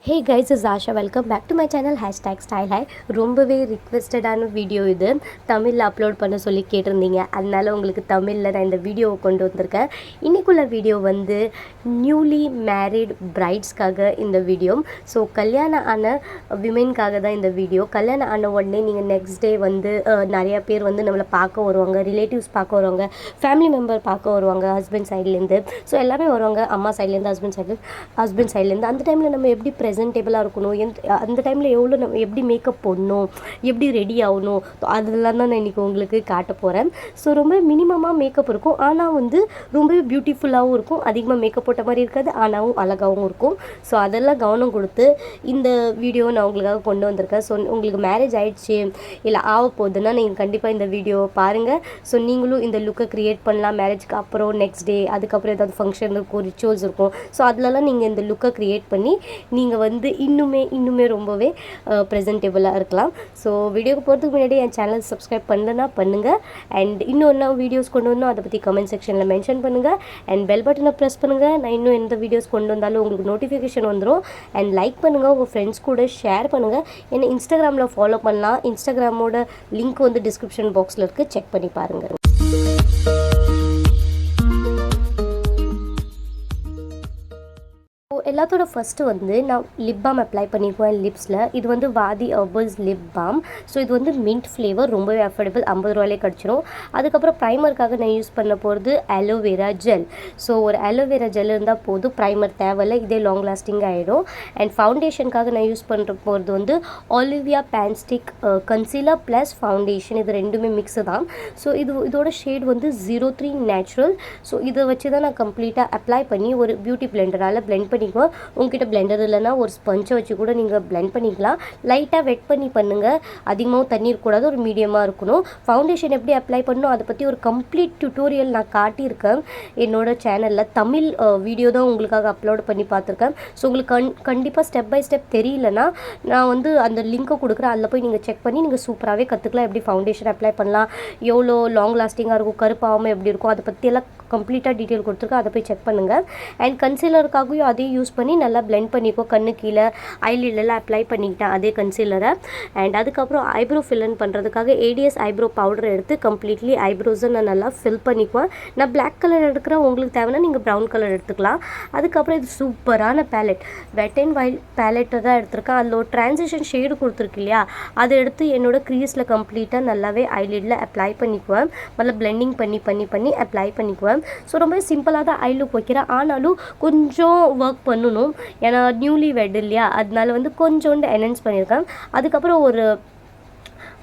Hey guys, is Asha. Welcome back to my channel #style hi. ரொம்பவே ரிக்வெஸ்டடான video இது. தமிழில் அப்லோட் பண்ண சொல்லி கேட்டிருந்தீங்க. அதனால உங்களுக்கு தமிழில் நான் இந்த வீடியோவை கொண்டு வந்திருக்கேன். இன்றைக்குள்ள வீடியோ வந்து நியூலி மேரிட் பிரைட்ஸ்க்காக இந்த வீடியோ. ஸோ கல்யாணம் ஆன விமென்காக தான் இந்த வீடியோ. கல்யாணம் ஆன உடனே நீங்கள் நெக்ஸ்ட் டே வந்து நிறையா பேர் வந்து நம்மளை பார்க்க வருவாங்க, ரிலேட்டிவ்ஸ் பார்க்க வருவாங்க, ஃபேமிலி மெம்பர் பார்க்க வருவாங்க, ஹஸ்பண்ட் சைட்லேருந்து. ஸோ எல்லாமே வருவாங்க, அம்மா சைட்லேருந்து, ஹஸ்பண்ட் சைட்லேருந்து. அந்த டைமில் நம்ம எப்படி ப்ரெசன்டேபிளாக இருக்கணும், அந்த டைமில் நம்ம எப்படி மேக்கப் போடணும், எப்படி ரெடி ஆகணும், அதெல்லாம் தான் நான் இன்றைக்கி உங்களுக்கு காட்ட போகிறேன். ஸோ ரொம்ப மினிமமாக மேக்கப் இருக்கும், ஆனால் வந்து ரொம்பவே பியூட்டிஃபுல்லாகவும் இருக்கும். அதிகமாக மேக்கப் போட்ட மாதிரி இருக்காது, ஆனாவும் அழகாகவும் இருக்கும். ஸோ அதெல்லாம் கவனம் கொடுத்து இந்த வீடியோவை நான் உங்களுக்காக கொண்டு வந்திருக்கேன். ஸோ உங்களுக்கு மேரேஜ் ஆகிடுச்சு இல்லை ஆக போகுதுன்னா நீங்கள் கண்டிப்பாக இந்த வீடியோவை பாருங்கள். ஸோ நீங்களும் இந்த லுக்கை க்ரியேட் பண்ணலாம். மேரேஜ்க்கு அப்புறம் நெக்ஸ்ட் டே, அதுக்கப்புறம் ஏதாவது ஃபங்க்ஷன் இருக்கும், ரிச்சுவல்ஸ் இருக்கும். ஸோ அதிலலாம் நீங்கள் இந்த லுக்கை க்ரியேட் பண்ணி நீங்கள் வந்து இன்னுமே ரொம்பவே ப்ரெசன்டேபிளாக இருக்கலாம். ஸோ வீடியோக்கு போகிறதுக்கு முன்னாடி என் சேனல் சப்ஸ்கிரைப் பண்ணலன்னா பண்ணுங்கள். அண்ட் இன்னும் வீடியோஸ் கொண்டு வந்தோம் அதை பற்றி கமெண்ட் செக்ஷனில் மென்ஷன் பண்ணுங்கள். அண்ட் பெல் பட்டனை ப்ரெஸ் பண்ணுங்கள். நான் இன்னும் எந்த வீடியோஸ் கொண்டு வந்தாலும் உங்களுக்கு நோட்டிஃபிகேஷன் வந்துடும். அண்ட் லைக் பண்ணுங்கள், உங்கள் ஃப்ரெண்ட்ஸ் கூட ஷேர் பண்ணுங்கள். என்னை இன்ஸ்டாகிராமில் ஃபாலோ பண்ணலாம். இன்ஸ்டாகிராமோட லிங்க் வந்து டிஸ்கிரிப்ஷன் பாக்ஸில் இருக்குது, செக் பண்ணி பாருங்கள். எல்லாத்தோட ஃபஸ்ட்டு வந்து நான் லிப் பாம் அப்ளை பண்ணிக்குவேன் லிப்ஸில். இது வந்து வாதி ஹெர்பல்ஸ் லிப் பாம். ஸோ இது வந்து மின்ட் ஃப்ளேவர், ரொம்பவே அஃபோர்டபுள், 50 ரூபாயிலே கிடச்சிரும். அதுக்கப்புறம் ப்ரைமருக்காக நான் யூஸ் பண்ண போகிறது அலோவேரா ஜெல். ஸோ ஒரு அலோவேரா ஜெல் இருந்தால் போதும், ப்ரைமர் தேவையில்லை, இதே லாங் லாஸ்டிங் ஆகிடும். அண்ட் ஃபவுண்டேஷனுக்காக நான் யூஸ் பண்ணுற போகிறது வந்து ஆலிவியா பேன்ஸ்டிக் கன்சீலர் ப்ளஸ் ஃபவுண்டேஷன். இது ரெண்டுமே மிக்ஸு தான். ஸோ இதோட ஷேட் வந்து 03 நேச்சுரல். ஸோ இதை வச்சு தான் நான் கம்ப்ளீட்டாக அப்ளை பண்ணி ஒரு பியூட்டி பிளெண்டரால் பிளெண்ட் பண்ணிக்குவேன். உங்ககிட்ட பிளெண்டர் இல்லைன்னா ஒரு ஸ்பஞ்சை வச்சு கூட நீங்கள் பிளெண்ட் பண்ணிக்கலாம். லைட்டாக வெட் பண்ணி பண்ணுங்கள், அதிகமாகவும் தண்ணி இருக்கக்கூடாது, ஒரு மீடியமாக இருக்கணும். ஃபவுண்டேஷன் எப்படி அப்ளை பண்ணணும் அதை பற்றி ஒரு கம்ப்ளீட் டியூட்டோரியல் நான் காட்டியிருக்கேன் என்னோட சேனலில். தமிழ் வீடியோ தான் உங்களுக்காக அப்லோட் பண்ணி பார்த்துருக்கேன். ஸோ உங்களுக்கு கண்டிப்பாக ஸ்டெப் பை ஸ்டெப் தெரியலனா நான் வந்து அந்த லிங்க்கை கொடுக்குறேன், அதில் போய் நீங்கள் செக் பண்ணி நீங்கள் சூப்பராகவே கற்றுக்கலாம். எப்படி ஃபவுண்டேஷன் அப்ளை பண்ணலாம், எவ்வளோ லாங் லாஸ்டிங்காக இருக்கும், கருப்பாகாமல் எப்படி இருக்கும், அதை பற்றியெல்லாம் கம்ப்ளீட்டாக டீட்டெயில் கொடுத்துருக்கேன், அதை போய் செக் பண்ணுங்கள். அண்ட் கன்சீலருக்காகவும் அதையும் யூஸ் பண்ணி நல்லா பிளெண்ட் பண்ணிக்கோ. கண்ணு கீழே ஐலிட்லாம் அப்ளை பண்ணிக்கிட்டேன் அதே கன்சீலரை. அண்ட் அதுக்கப்புறம் ஐப்ரோ ஃபில்லன் பண்ணுறதுக்காக ஏடிஎஸ் ஐப்ரோ பவுடர் எடுத்து கம்ப்ளீட்லி ஐப்ரோஸை நான் நல்லா ஃபில் பண்ணிக்குவேன். நான் பிளாக் கலர் எடுக்கிறேன், உங்களுக்கு தேவைன்னா நீங்கள் ப்ரௌன் கலர் எடுத்துக்கலாம். அதுக்கப்புறம் இது சூப்பரான பேலட், வெட் அண்ட் வைல்ட் பேலெட்டை தான் எடுத்திருக்கேன். அதில் ஒரு ட்ரான்சிஷன் ஷேடு கொடுத்துருக்கு இல்லையா, அதை எடுத்து என்னோடய க்ரீஸில் கம்ப்ளீட்டாக நல்லாவே ஐலிடில் அப்ளை பண்ணிக்குவேன். நல்லா பிளெண்டிங் பண்ணி அப்ளை பண்ணிக்குவேன். ஸோ ரொம்ப சிம்பிளாக தான் ஐ லுக் வைக்கிறேன், ஆனாலும் கொஞ்சம் ஒர்க் பண்ணணும். ஏன்னா நியூலி வெட் இல்லையா, அதனால வந்து கொஞ்சோண்டு என்ஹான்ஸ் பண்ணியிருக்கேன். அதுக்கப்புறம் ஒரு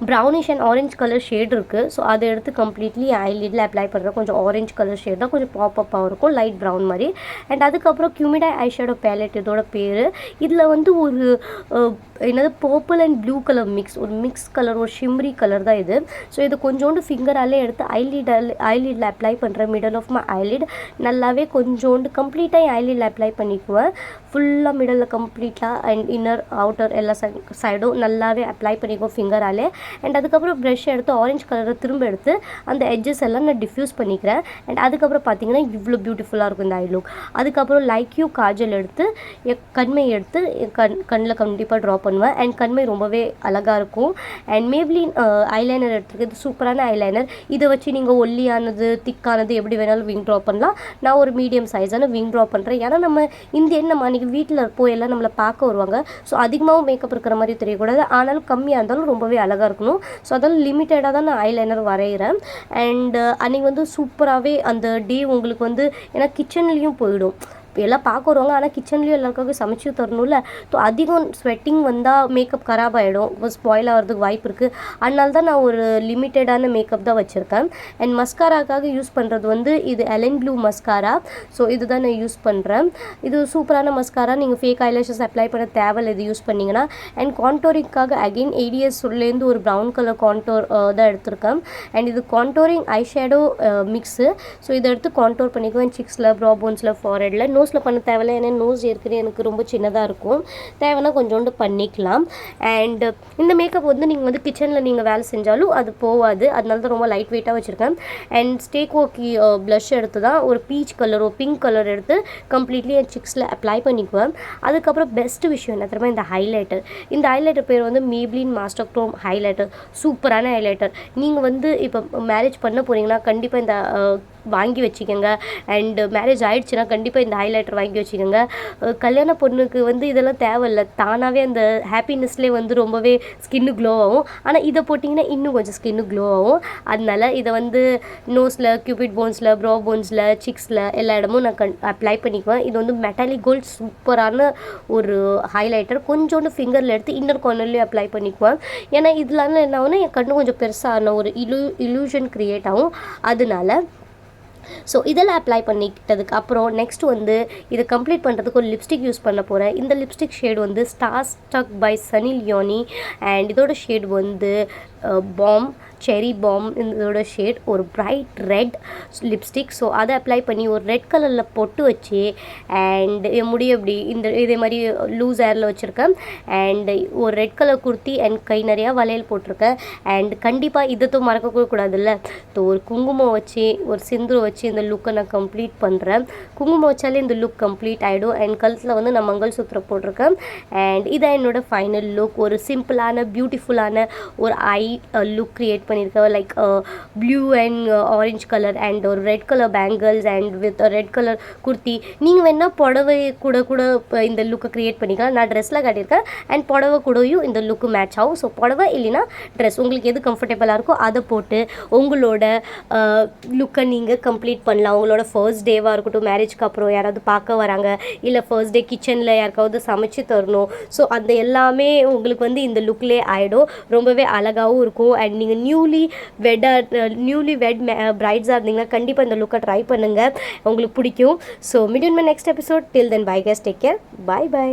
brownish and orange colour shade இருக்குது. ஸோ அதை எடுத்து கம்ப்ளீட்லி ஐலிடில் அப்ளை பண்ணுறேன். கொஞ்சம் ஆரஞ்சு கலர் ஷேட் தான், கொஞ்சம் பாப்பப்பாக இருக்கும், லைட் ப்ரௌன் மாதிரி. அண்ட் அதுக்கப்புறம் கியூமிடா ஐஷேடோ பேலட் இதோட பேர். இதில் வந்து ஒரு என்னது பர்பிள் அண்ட் ப்ளூ கலர் ஒரு மிக்ஸ் கலர், ஒரு ஷிம்ரி கலர் தான் இது. ஸோ இது கொஞ்சோண்டு ஃபிங்கராலே எடுத்து ஐலிடில் அப்ளை பண்ணுறேன். மிடில் ஆஃப் மை ஐலிட் நல்லாவே கொஞ்சோண்டு கம்ப்ளீட்டாக ஐலிடில் அப்ளை பண்ணிக்குவேன். ஃபுல்லாக மிடில் கம்ப்ளீட்டாக அண்ட் இன்னர் அவுட்டர் எல்லா சைடும் நல்லாவே அப்ளை பண்ணிக்குவோம் ஃபிங்கராலே. அண்ட் அதுக்கப்புறம் ப்ரஷ் எடுத்து ஆரஞ்சு கலரை திரும்ப எடுத்து அந்த எட்ஜஸ் எல்லாம் நான் டிஃப்யூஸ் பண்ணிக்கிறேன். அண்ட் அதுக்கப்புறம் பார்த்தீங்கன்னா இவ்வளோ பியூட்டிஃபுல்லாக இருக்கும் இந்த ஐ லுக். அதுக்கப்புறம் லைக்யூ காஜல் எடுத்து கண்மை எடுத்து கண்ணில் கண்டிப்பாக ட்ரா பண்ணுவேன். அண்ட் கண்மை ரொம்பவே அழகாக இருக்கும். அண்ட் மேப்ளின் ஐலைனர் எடுத்துருக்கு, இது சூப்பரான ஐலைனர். இதை வச்சு நீங்கள் ஒல்லியானது திக்கானது எப்படி வேணாலும் விங் ட்ரா பண்ணலாம். நான் ஒரு மீடியம் சைஸான விங் ட்ரா பண்ணுறேன். ஏன்னா நம்ம இந்தியன் நம்ம அன்றைக்கி வீட்டில் இருப்போம், எல்லாம் நம்மளை பார்க்க வருவாங்க. ஸோ அதிகமாகவும் மேக்கப் இருக்கிற மாதிரி தெரியக்கூடாது, ஆனாலும் கம்மியாக இருந்தாலும் ரொம்பவே அழகாக இருக்கணும். ஸோ அதெல்லாம் லிமிட்டடாக தான் நான் ஐலைனர் வரைகிறேன். அண்ட் அன்றைக்கி வந்து சூப்பராகவே அந்த டே உங்களுக்கு வந்து ஏன்னா கிச்சன்லேயும் போயிடும், எல்லாம் பார்க்க வருவாங்க, ஆனால் கிச்சன்லேயும் எல்லாருக்காக சமைச்சு தரணும்ல. ஸோ அதிகம் ஸ்வெட்டிங் வந்தால் மேக்கப் கராப் ஆகிடும், ஸ்பாயில் ஆகிறதுக்கு வாய்ப்பு இருக்குது. அதனால தான் நான் ஒரு லிமிட்டடான மேக்கப் தான் வச்சுருக்கேன். அண்ட் மஸ்காராக்காக யூஸ் பண்ணுறது வந்து இது எலன் ப்ளூ மஸ்காரா. ஸோ இது தான் நான் யூஸ் பண்ணுறேன். இது சூப்பரான மஸ்காரா, நீங்கள் ஃபேக் ஐலேஷஸ் அப்ளை பண்ண தேவையில்லை இது யூஸ் பண்ணிங்கன்னா. அண்ட் கான்டோரிங்காக அகெயின் ஏடிஎஸ்லேருந்து ஒரு ப்ரௌன் கலர் கான்டோர் தான் எடுத்திருக்கேன். அண்ட் இது contouring eye shadow mix. So இதை எடுத்து கான்டோர் பண்ணிக்குவேன் சிக்ஸில், ப்ரா போன்ஸில், ஃபாரெட்டில். நோ நோஸில் பண்ண தேவையில்ல, ஏன்னா நோஸ் ஏற்கனவே எனக்கு ரொம்ப சின்னதாக இருக்கும். தேவைன்னா கொஞ்சோண்டு பண்ணிக்கலாம். அண்ட் இந்த மேக்கப் வந்து நீங்கள் வந்து கிச்சனில் நீங்கள் வேலை செஞ்சாலும் அது போகாது, அதனால தான் ரொம்ப லைட் வெயிட்டாக வச்சுருக்கேன். அண்ட் ஸ்டேக்கோக்கி ப்ளஷ் எடுத்து தான் ஒரு பீச் கலரோ பிங்க் கலர் எடுத்து கம்ப்ளீட்லி என் சிக்ஸில் அப்ளை பண்ணிக்குவேன். அதுக்கப்புறம் பெஸ்ட்டு விஷயம் என்ன தெரியுமா, இந்த ஹைலைட்டர். இந்த ஹைலைட்டர் பேர் வந்து மேப்ளின் மாஸ்டர் க்ரோம் ஹைலைட்டர். சூப்பரான ஹைலைட்டர். நீங்கள் வந்து இப்போ மேரேஜ் பண்ண போகிறீங்கன்னா கண்டிப்பாக இந்த வாங்கி வச்சுக்கோங்க. அண்டு மேரேஜ் ஆகிடுச்சுன்னா கண்டிப்பாக இந்த ஹைலைட்டர் வாங்கி வச்சுக்கோங்க. கல்யாண பொண்ணுக்கு வந்து இதெல்லாம் தேவையில்லை, தானாகவே அந்த ஹாப்பினஸ்லேயே வந்து ரொம்பவே ஸ்கின்னு க்ளோ ஆகும். ஆனால் இதை போட்டிங்கன்னா இன்னும் கொஞ்சம் ஸ்கின்னு க்ளோ ஆகும். அதனால் இதை வந்து நோஸில், கியூபிட் போன்ஸில், ப்ரோ போன்ஸில், சிக்ஸில் எல்லா இடமும் நான் அப்ளை பண்ணிக்குவேன். இது வந்து மெட்டாலிக் கோல்ட் சூப்பரான ஒரு ஹைலைட்டர். கொஞ்சோண்டு ஃபிங்கரில் எடுத்து இன்னர் கார்னர்லேயும் அப்ளை பண்ணிக்குவேன். ஏன்னா இதனால என்ன ஆகுனா என் கண்ணு கொஞ்சம் பெருசான ஒரு இலூஷன் க்ரியேட் ஆகும். அதனால ஸோ இதெல்லாம் அப்ளை பண்ணிக்கிட்டதுக்கு அப்புறம் நெக்ஸ்ட் வந்து இதை கம்ப்ளீட் பண்ணுறதுக்கு ஒரு லிப்ஸ்டிக் யூஸ் பண்ண போகிறேன். இந்த லிப்ஸ்டிக் ஷேட் வந்து star struck by Sunny Leone. And இதோட ஷேட் வந்து பாம், செரி பாம். இதோட ஷேட் ஒரு பிரைட் ரெட் லிப்ஸ்டிக். ஸோ அதை அப்ளை பண்ணி ஒரு ரெட் கலரில் பொட்டு வச்சு அண்ட் என் முடிய இப்படி இதே மாதிரி லூஸ் ஏரில் வச்சுருக்கேன். அண்ட் ஒரு ரெட் கலர் குர்த்தி அண்ட் கை நிறையா வளையல் போட்டிருக்கேன். அண்ட் கண்டிப்பாக இதைத்தும் மறக்கக்கூடாதுல்ல, ஒரு குங்குமம் வச்சு ஒரு சிந்துரை வச்சு இந்த லுக்கை நான் கம்ப்ளீட் பண்ணுறேன். குங்குமம் வச்சாலே இந்த லுக் கம்ப்ளீட் ஆகிடும். அண்ட் கழுத்தில் வந்து நான் மங்கள் சூத்திரம் போட்டிருக்கேன். அண்ட் இதான் என்னோட ஃபைனல் லுக். ஒரு சிம்பிளான பியூட்டிஃபுல்லான ஒரு ஐ லுக் க்ரியேட் பண்ணியிருக்கேன். Like blue and orange colour and ஒரு red colour bangles and with red colour kurti. நீங்கள் வேணால் புடவை கூட இந்த லுக்கை க்ரியேட் பண்ணிக்கலாம். நான் ட்ரெஸ்ஸில் காட்டியிருக்கேன். அண்ட் புடவை கூடயும் இந்த லுக்கு மேட்ச் ஆகும். ஸோ புடவை இல்லைன்னா ட்ரெஸ், உங்களுக்கு எது கம்ஃபர்டபுளாக இருக்கோ அதை போட்டு உங்களோட லுக்கை நீங்கள் கம்ப்ளீட் பண்ணலாம். உங்களோட ஃபர்ஸ்ட் டேவாக இருக்கட்டும், மேரேஜ்க்கு அப்புறம் யாராவது பார்க்க வராங்க, இல்லை ஃபர்ஸ்ட் டே கிச்சனில் யாருக்காவது சமைச்சு தரணும். ஸோ அந்த எல்லாமே உங்களுக்கு வந்து இந்த லுக்லேயே ஆகிடும். ரொம்பவே அழகாகவும் இருக்கும். அண்ட் நீங்கள் நியூலி வெட் பிரைட்ஸாக இருந்தீங்கன்னா கண்டிப்பாக இந்த லுக்கை ட்ரை பண்ணுங்கள், உங்களுக்கு பிடிக்கும். So meet in my next episode. Till then bye guys, take care, bye by.